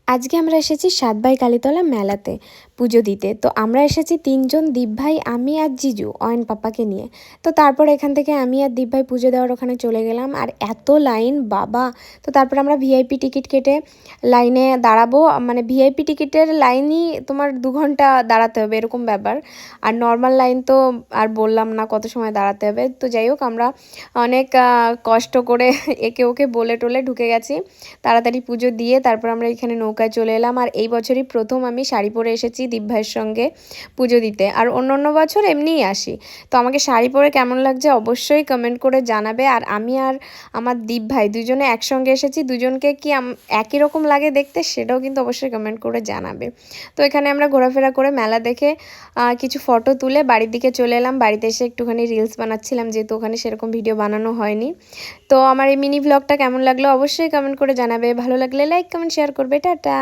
আজকে আমরা এসেছি সাতবাই কালীতলা মেলাতে পুজো দিতে। তো আমরা এসেছি তিনজন, দীপ ভাই, আমি আর জিজু অয়ন পাপাকে নিয়ে। তো তারপর এখান থেকে আমি আর দীপ ভাই পুজো দেওয়ার ওখানে চলে গেলাম। আর এত লাইন বাবা! তো তারপর আমরা ভিআইপি টিকিট কেটে লাইনে দাঁড়াবো, মানে ভিআইপি টিকিটের লাইনই তোমার 2 ঘন্টা দাঁড়াতে হবে এরকম ব্যাপার। আর নর্মাল লাইন তো আর বললাম না কত সময় দাঁড়াতে হবে। তো যাই হোক, আমরা অনেক কষ্ট করে একে ওকে বলে টলে ঢুকে গেছি। তাড়াতাড়ি পুজো দিয়ে তারপর আমরা এখানে নৌকায় চলে এলাম। আর এই বছরই প্রথম আমি শাড়ি পরে এসেছি দীপ ভাইয়ের সঙ্গে পুজো দিতে। আর অন্য অন্য বছর এমনিই আসি। তো আমাকে শাড়ি পরে কেমন লাগছে অবশ্যই কমেন্ট করে জানাবে। আর আমি আর আমার দীপ ভাই দুজনে একসঙ্গে এসেছি, দুজনকে কি একই রকম লাগে দেখতে সেটাও কিন্তু অবশ্যই কমেন্ট করে জানাবে। তো এখানে আমরা ঘোরাফেরা করে মেলা দেখে কিছু ফটো তুলে বাড়ির দিকে চলে এলাম। বাড়িতে এসে একটুখানি রিলস বানাচ্ছিলাম, যেহেতু ওখানে সেরকম ভিডিও বানানো হয়নি। তো আমার এই মিনি ব্লগটা কেমন লাগলো অবশ্যই কমেন্ট করে জানাবে। ভালো লাগলে লাইক কমেন্ট শেয়ার করবে। টাটা।